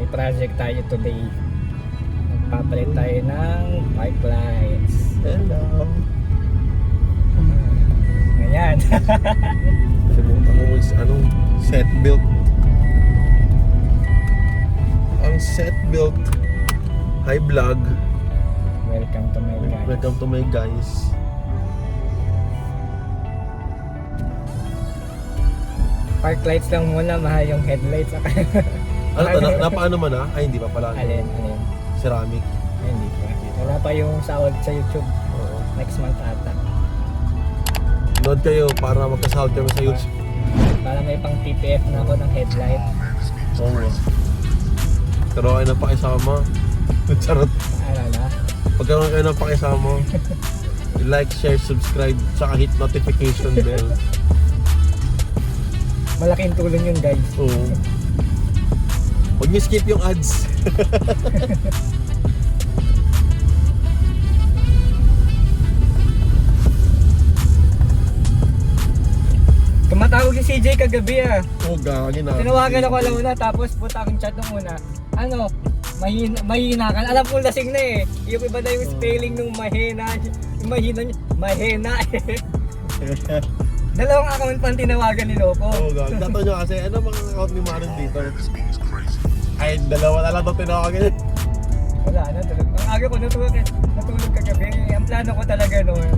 project tayo today. Magpapalit tayo ng park lights. Hello. Ayan. Kalimutan ko anong set built. Ang set built. Hi vlog. Welcome to my guys. Welcome to my guys. Park lights lang muna, mahal yung headlights. Ano, napaano man ah? Ay, hindi pa pala. Alin. Ceramic. Ay, hindi pa. Wala pa yung sahod sa YouTube. Oo. Next month ata. Nood kayo para magkasahod kami sa YouTube. Para may pang PPF na ako ng headlight. Oo nga. Pero kayo na pakisama. Charot. Ano na? Pagkaroon kayo ng pakisama. Like, share, subscribe, tsaka hit notification bell. Malaking tulong yun, guys. Oo. Huwag niyo skip yung ads. Tumatawag si CJ kagabi ah. Oo, gagawin na. Tinawagan ako alam na, tapos puta ang chat nung una. Ano, mahina ka. Alam ko lasing na eh. Yung iba na yung spelling nung mahina. Yung mahina eh. Dalawang account pang tinawagan ni Loco. Oo, gagawin. Dato nyo kasi, ano mga account ni Maron dito? Ay, dalawa na lang daw tinawagan. Wala na, tulog. Ang aga ko natulog kagabi. Ang plano ko talaga noon,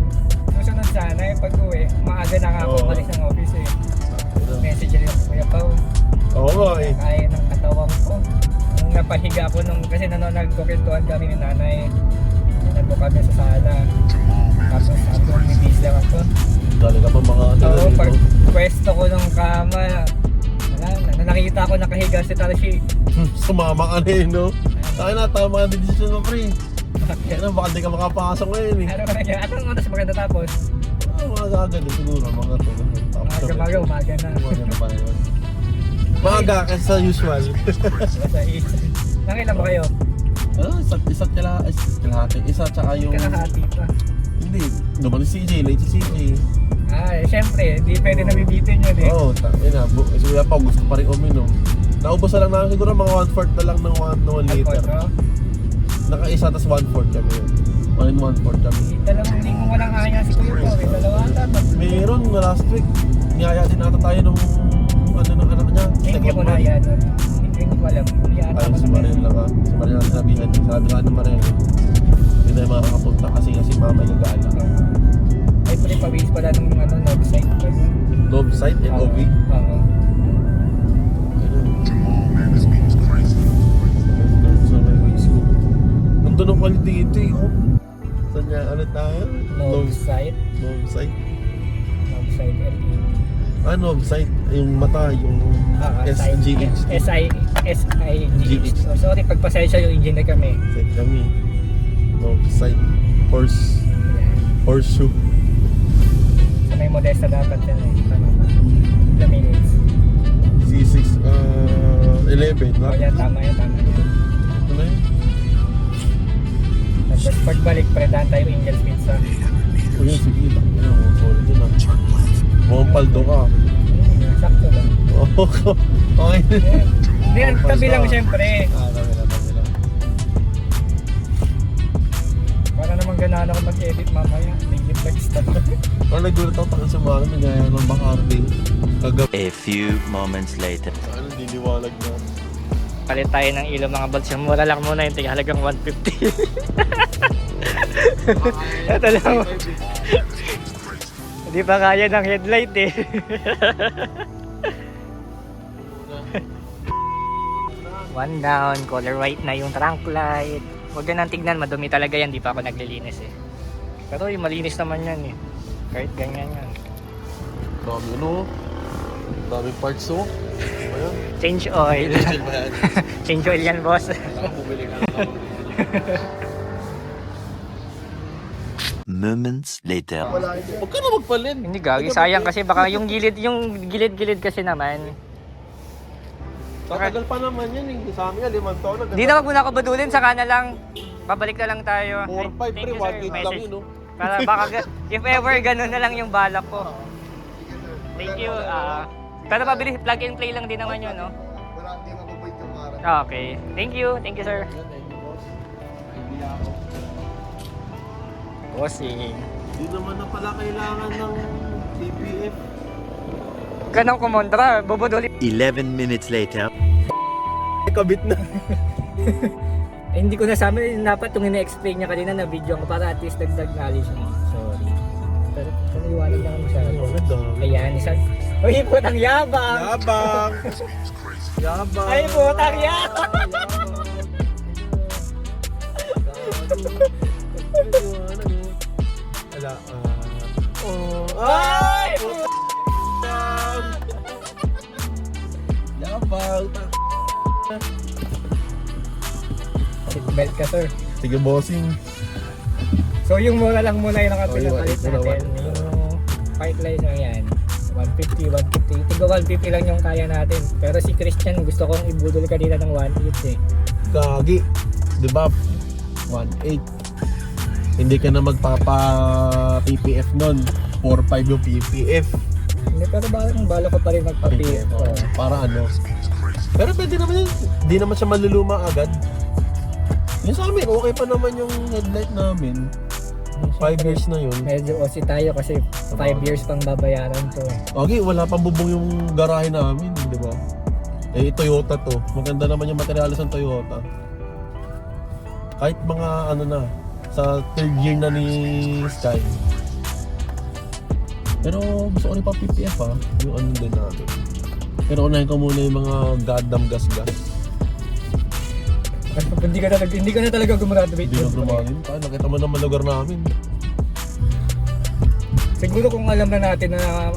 susunod sana yung pag-uwi. Maaga na nga ako Oo. umalis ng office eh. Message rin ako Kuya Pao. Oo nga eh. Kaya ng katawan ko. Nung napahiga ako kasi nagkukintuan kami ni nanay. Nandun kami sa sala. Tapos ako nibis lang ako. Dali ka pa mga Oo, pag pwesto ko ng kama, wala na. Nakita ko nakahiga si Tarashi. Sumama ka na eh, no? Kaya na, tama ang decision mo, pre. Kaya na, baka di ka makapasok ngayon eh. Ano kaya? Anong oras maganda tapos? Mga gagawin siguro, mga to. Umaga, umaga na. Umaga na pa rin. Maaga kasi sa usual. Nakilan ba kayo? Isa't kalahati. Isa tsaka yung... Kalahati pa. Hindi, naman si CJ, late si CJ. Siyempre, hindi pwede nabibitin yun eh. Oo, yun na. Siguro pa, gusto pa rin uminom. Naubos na lang namin siguro mga 1/4 na lang ng 1 liter. Naka-isa, tas 1/4 kami yun. 1 1/4 kami. Dalawang linggo walang kaya si Kuya Pao. Dalawa ata. Meron na last week. Niyaya din ata tayo nung ano ng anak niya. Hindi ko na yan. Hindi ko alam. Ay, si Mariel lang ha. Si Mariel ang sinabihan. Sabi ka na Mariel. Hindi tayo makakapunta kasi si mama yung gala. Ay, pawis pala nung love site. Love site, LOV. Oo. Nandun ang quality ito eh. Saan niya, ano tayo? Love site. Love site. Love site LED. Love site. Yung mata, yung SGH. SIGH. So, sorry, pagpasensya yung engineer kami. Site kami. Love site. Horseshoe. So, may modesta dapat yan eh. Ilang minutes. C6, 11. O yan, tama yan. Ano na yun? Tapos pagbalik, predahan tayo Angel's Pizza. O yun, sige. Sorry din ah. Mukhang paldo ka. Sakto lang. Okay. Hindi, tabi lang siyempre. Tabi lang. Para naman ganahan ako mag-edit mamaya. Native nag-stop. Parang nagulat ako sa mga nagaya ng Bacardi. Kagabi. A few moments later. Ano, diliwanag na. Palit tayo ng ilaw mga balsa. Mura lang muna yung halagang 150. Ito lang. Hindi pa kaya ng headlight eh. One down, color white na yung trunk light. Huwag ka nang tignan, madumi talaga yan. Di pa ako naglilinis eh. Pero yung malinis naman yan eh. Kahit ganyan yan. Dami ano? Daming parts oh. Ayan. Change oil. Change oil yan boss. Bumili ka Moments later. Huwag ka na magpalit. Hindi gagi, sayang kasi baka yung gilid kasi naman. Tatagal pa naman yan eh. Sa amin yan, 5 taon na. Hindi na wag muna ako badulin, saka na lang. Babalik na lang tayo. 4-5 pre, Thank you, 1 sir. lang Message. yun oh. Para baka, if ever, ganun na lang yung balak ko. Thank you. Pero pabilis, plug and play lang din naman yun, no? Wala, hindi mababoy yung para. Okay. Thank you, sir. Thank you, boss. Idea ako. Bossing. Di naman na pala kailangan ng TPF. Ganong kumondra, bubuduli. 11 minutes later. Kabit na. Hindi ko nasabi, dapat itong ina-explain niya kanina na video ko para at least dagdag knowledge mo. Sorry. Pero iwanan lang siya. Ayan, isa. Uy, putang yabang! Yabang! Yabang! Ay, putang yabang! Ala, Ay! Yabang! Seatbelt ka, sir. Sige, bossing. So, yung mura lang muna yung nakapinapalit Oh, yung natin. Yung park lights na yan. 150, 150. Tiga 150 lang yung kaya natin. Pero si Christian, gusto kong ibudol kanina ng 1.8 eh. Gagi. Diba? 1.8. Hindi ka na magpapa PPF nun. 4.5 yung PPF. Hindi, pero bala ko pa rin magpa-PF. Para ano. Pero pwede naman yun. Hindi naman siya maluluma agad. Yung sa amin, okay pa naman yung headlight namin. 5 years na yun. Medyo osi tayo kasi 5 years pang babayaran to. Okay, wala pang bubong yung garahe namin, di ba? Eh, Toyota to. Maganda naman yung materialis ng Toyota. Kahit mga ano na, sa 3rd year na ni Sky. Pero gusto ko rin pa PPF ha, yung ano din natin. Pero unahin ko muna yung mga goddamn gas-gas. Hindi ka na talaga gumraduate. Hindi na grumahin pa, nakita mo naman lugar namin. Siguro kung alam na natin na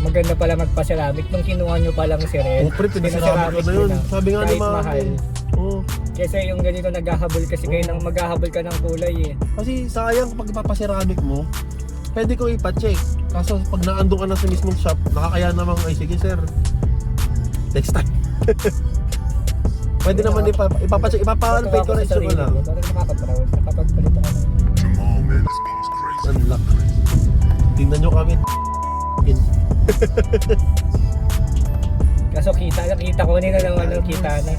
maganda pala magpa-ceramic nung kinuha nyo palang si Red. Oh, pre, pinaceramic ko na yun. Sabi nga ni kahit mahal. Mami. Oh. Kasi yung ganito naghahabol kasi kayo nang maghahabol ka ng kulay eh. Kasi sayang kapag ipapaceramic mo, pwede ko ipa-check. Kaso pag naandun ka na sa mismong shop, nakakaya namang, ay sige sir, next time. Pwede naman ipapacheck, ipapa-unpaid correction ko lang. Parang nakaka-proud, nakapagpalit ako ng... Unlock. Tingnan nyo kami. Kaso kita ko nila ng ano, kita na.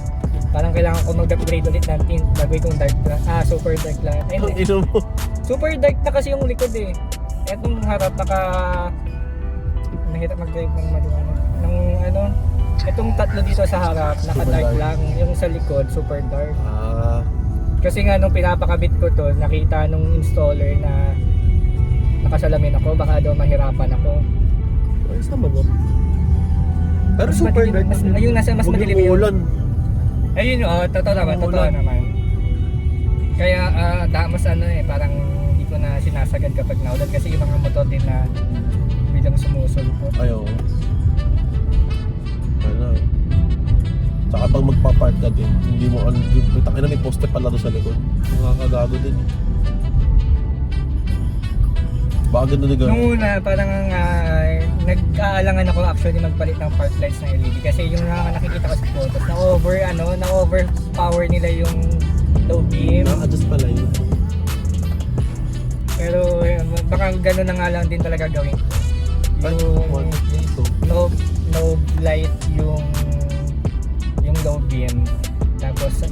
Parang kailangan ko mag-upgrade ulit ng tint. Lagay kong dark lang. Super dark lang. Ay, Ang hindi. ino mo. Super dark na kasi yung likod eh. Etong harap nahirap mag-drive ng maliwanag. Ng ano, etong tatlo dito sa harap, naka-dark Super dark. lang. Yung sa likod, super dark. Ah, Kasi nga nung pinapakabit ko to, nakita nung installer na nakasalamin ako, baka daw mahirapan ako. ay sama mo. Pero Mas super madilim, dark. ayun, nasa mas Huwag madilim yung yun. ulan. Ayun, totoo naman, totoo naman. Kaya mas ano eh, parang hindi ko na sinasagad kapag naulan kasi yung mga motor din na bilang sumusulpot. Ayaw. Ano. Tsaka pag magpa-park ka din, hindi mo ano, may poste pala doon sa likod. Nakakagago din eh. Baka ganda din Nung una, parang nag-aalangan ako actually magpalit ng park lights ng LED kasi yung nakikita ko sa photos, na-overpower nila yung low beam. Na-adjust pala yun. Pero baka gano'n na nga lang din talaga gawin ko. Kahit one dito. No light yung low beam, tapos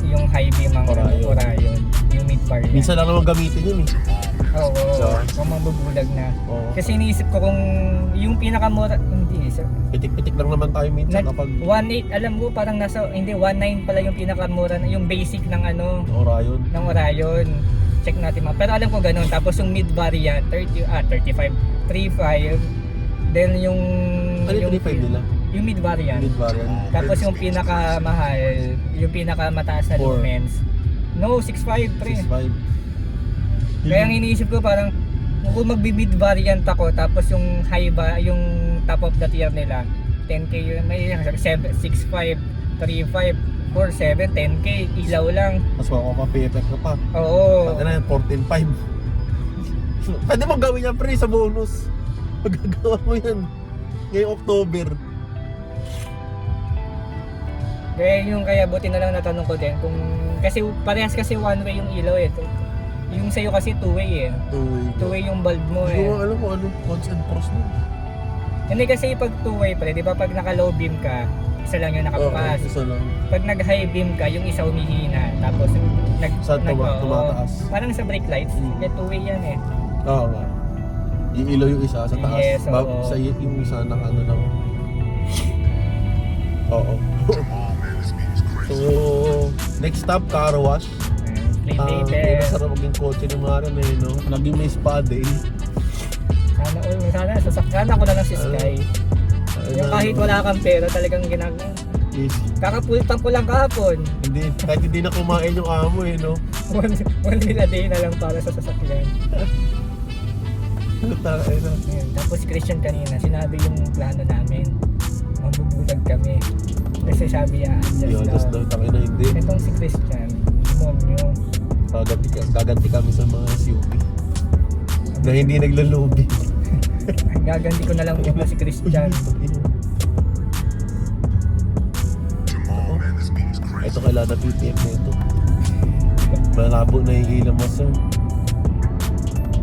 yung high beam ang Orayon. Orayon, yung mid bar yan. Minsan lang naman gamitin yun eh. Oo, So, kung mabubulag na. Oo. Kasi iniisip ko kung yung pinakamura, hindi, sir. Pitik-pitik lang naman tayo minsan kapag 1.8, alam mo parang nasa, hindi, 1.9 pala yung pinakamura, yung basic ng ano, Orion. ng Orion. Check natin mga. Pero alam ko ganun. Tapos yung mid variant, 35, 3.5. Then yung... Ano yung 3.5 nila? Yung mid variant. Mid-variant. Tapos yung pinakamahal, yung pinakamataas na Four. lumens. No, 6.5 pre. 6.5. Kaya ang iniisip ko parang kung magbi-mid variant ako tapos yung high yung top of the tier nila 10k yun, may 6.5, 3.5, 4.7, 10k ilaw lang. Mas makaka-pay-effect ka pa. Oo. Ano na yan, 14.5. Pwede mong gawin yan pre sa bonus. Magagawa mo yan ngayong October. Kaya buti na lang natanong ko din kung kasi parehas kasi one way yung ilaw eh. Yung sa'yo kasi two way eh. Two way yung bulb mo Hindi eh. ko alam kung anong cons and pros nun. Hindi kasi pag two way pre, di ba pag naka low beam ka, isa lang yung nakabukas. Isa lang. Pag nag-high beam ka, yung isa humihina. Tapos Saan tumataas? parang sa brake lights, may two-way yan eh. Oo nga. Yung ilaw yung isa sa taas. Yes, oo. Sa yung isa ng ano lang. Oo. So, next stop, car wash. Clean Hindi later. masarap maging kotse ng mga rin eh, no? Naging may spa day. Sana sasakyan ako na lang si Sky. Yung kahit wala kang pera talagang ginagawa. Yes. Kakapultang ko lang kahapon. Hindi, kahit hindi na kumain yung amo eh, no? One meal a day na lang para sa sasakyan. Tayo na. Ayun. Tapos Christian kanina, sinabi yung plano namin. Mabubulag kami. Kasi sabi niya, Yung adjust just daw. daw, tangin na hindi. Itong si Christian, demonyo. Gaganti kami sa mga SUV. Na hindi naglulubi. Gaganti ko na lang muna si Christian. Ito kailangan na PPF na ito. Malabo na yung ilaw mo, sir.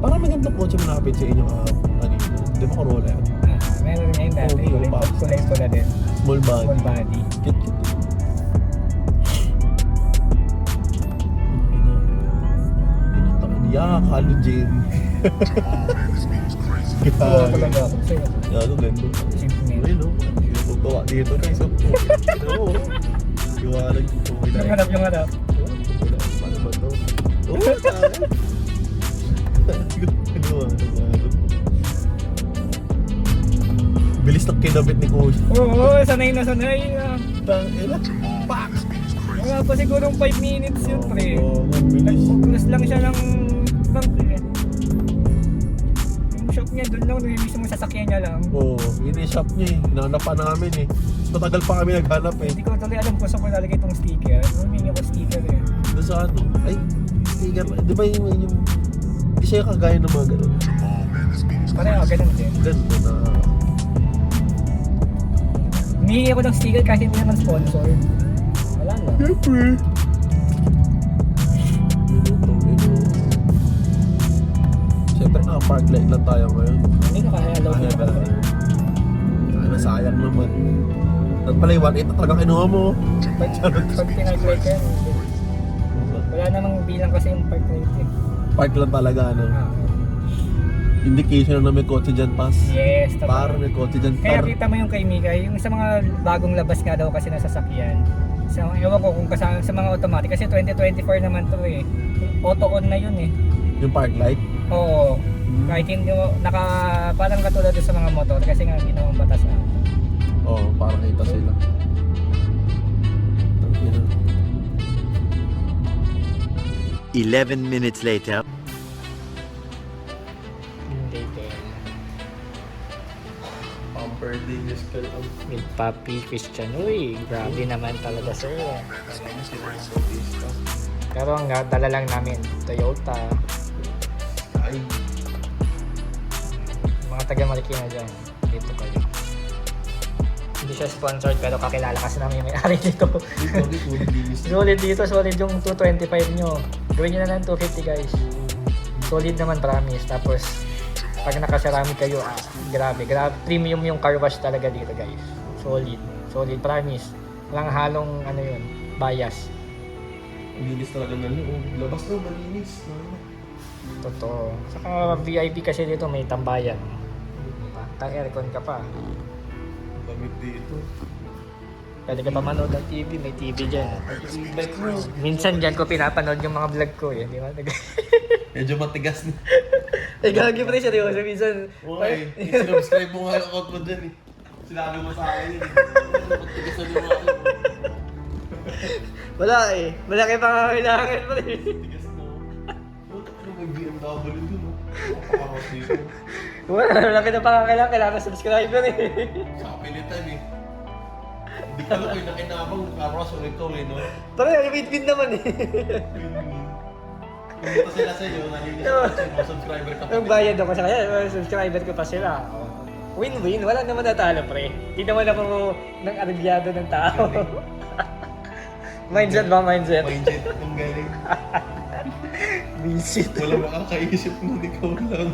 Parang may gandang kotse malapit sa inyo kanina. Di ba Corolla yan? Meron ngayon dati. Okay, yung box. Kulay pula din. Small body. Full body. Cute, cute. Yeah, halogen. Tuwa ko lang ako sa'yo. Ano, ganda. Simple. Ayun, no? Tutuwa dito guys. Oo. Iwalag dito. Yung harap, yung harap. Paano ba to? Oo, tayo. Bilis ng kinabit ni Coach. Oo, sanay na sanay. Tangina. Pak! Wala pa sigurong 5 minutes yun, pre. Oo, ang bilis. Nag-focus lang siya ng bank eh. Yung shop niya, doon lang, yung mismo sasakyan niya lang. Oo, yun yung shop niya eh. Hinanap pa namin eh. Matagal pa kami naghanap eh. Hindi ko tuloy alam kung saan ko lalagay itong sticker. Humingi ko sticker eh. Doon sa ano? Ay, sticker. Di ba yung hindi siya kagaya ng mga ganun. Pareho, ganun din. Ganda na. Humingi ako ng sticker kasi hindi naman sponsor. Wala lang. Siyempre. Siyempre naka-park light lang tayo ngayon. Hindi ko kaya alaw Kaya dito. pala. Ay, nasayang naman. At pala yung 1.8 na talaga kinuha mo. Pag pinag-like yan, wala namang bilang kasi yung park rate eh. Park lang talaga, ano. Ah. Indication na may kotse dyan, pass. Yes, tama. Parang may kotse dyan. Kaya kita mo yung kay Mika, yung sa mga bagong labas nga daw kasi na sasakyan. So, ewan ko kung kasama sa mga automatic kasi 2024 naman to eh. Auto-on na yun eh. Yung park light. Oo. Kahit hindi mo, parang katulad doon sa mga motor kasi nga ginawang batas na. Oo, parang kita sila. Tangina. 11 minutes later. Hindi din. Pamper Dingus ka lang. With Papi Christian. Uy, grabe naman talaga sir. Pero ang dala lang namin, Toyota. Ay. Mga taga Marikina dyan, dito kayo. Hindi siya sponsored pero kakilala kasi namin yung may-ari dito. Solid dito, solid yung 225 nyo. Gawin nyo na ng 250 guys. Solid naman, promise. Tapos, pag nakaserami kayo, grabe. Premium yung car wash talaga dito guys. Solid, promise. Walang halong, ano yun, bias. Malinis talaga na yun. Labas na, malinis. Totoo. Saka VIP kasi dito may tambayan. Tang-aircon ka pa. Lamig dito. Pwede ka pa manood ng TV, may TV dyan. Bike mo. Minsan dyan ko pinapanood yung mga vlog ko eh, di ba? Medyo matigas na. Eh, gagi pa rin seryoso minsan. Okay, sinubscribe mo nga yung account mo dyan eh. Sinabi mo sa akin yun eh. Matigas na yung mga Wala eh. Malaki pa nga kailangan pa rin. matigas na. Ano may BMW dun oh. Kapakaros dito. Malaki na pa nga kailangan subscriber eh. Sa kapilitan eh. Hindi ka lang yung nakinabang karos ulit-ulit no? Pero yung win-win naman eh. Pumunta sila sa iyo, nalinis mo, subscriber ka pa. Nagbayad ako sa kanya, subscriber ko pa sila. Win-win, wala naman natalo pre. Hindi naman ako ng arabyado ng tao. Mindset ba, mindset? Mindset, ang galing. Visit. Wala makakaisip nun, ikaw lang.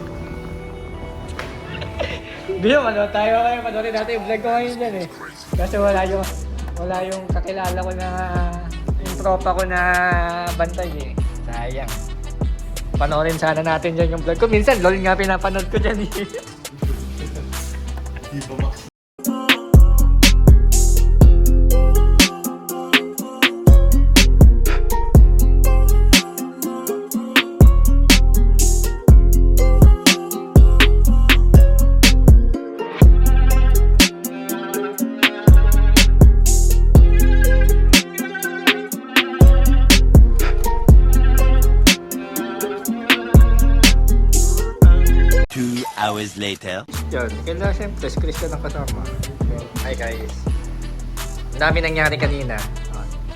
Hindi naman, tayo kayo, panoorin natin yung vlog ko ngayon dyan eh. Kasi wala yung Wala yung kakilala ko na, yung tropa ko na bantay eh. Sayang. Panoorin sana natin dyan yung vlog ko. Minsan, lol nga pinapanood ko dyan eh. Di ba Max? Two hours later. Yun, kailangan siyempre, si Chris na lang kasama. Hi guys. Ang dami nangyari kanina.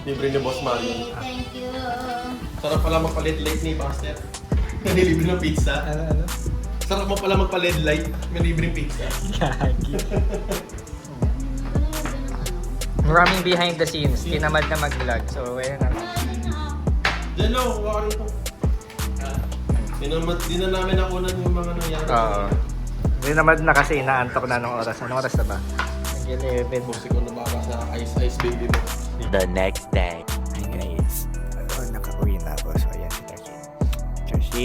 Libre ni Boss Mario. Thank you. Sarap pala magpa-LED light ni Pastor. May libre ng pizza. Ano? Sarap mo pala magpa-LED light. May libre pizza. Gagi. Maraming behind the scenes. Tinamad na mag-vlog. So, ayun na. Diyan lang, kuha ito. Di na namin nakunan yung mga nangyari. Oo. Tinamad na kasi inaantok na nung oras. Anong oras na ba? Nag-11. Busi ko nababa sa ice baby mo. The next day. Hi guys, nakauwi na ako. So ayan sila Kin. Kasi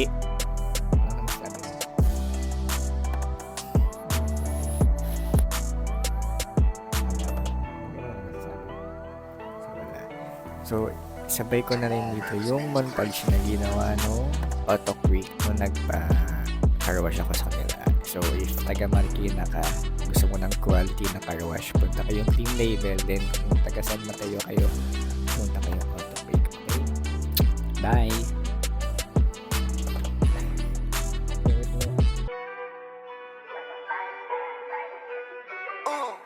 so sabay ko na rin dito yung montage na ginawa no Auto Quick nung nagpa-carwash ako sa kanila. So if taga Marikina ka, gusto mo ng quality na carwash, punta kayong Team Label. Then kung taga San Mateo kayo, punta kayong Auto Quick. Okay? Bye!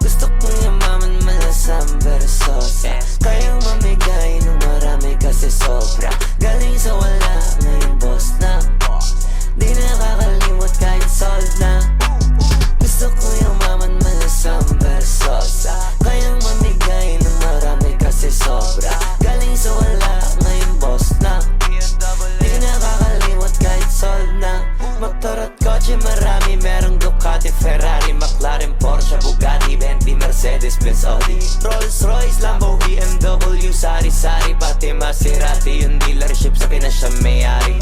Gusto ko yumaman malasang versosa Kayang mamigay ng marami kasi sobra Galing sa wala, ngayon boss na Di nakakalimot kahit solve na Gusto ko yumaman malasang versosa Kayang mamigay ng marami kasi sobra Galing sa wala, ngayon boss na Di nakakalimot kahit solve na Motor at kotse marami Merong Ducati, Ferrari, McLaren, Porsche, Bugatti, Bentley, Mercedes, Benz, Audi Rolls Royce, Lambo, BMW, sari-sari Pati Maserati, yung dealership sa Pinas siya may-ari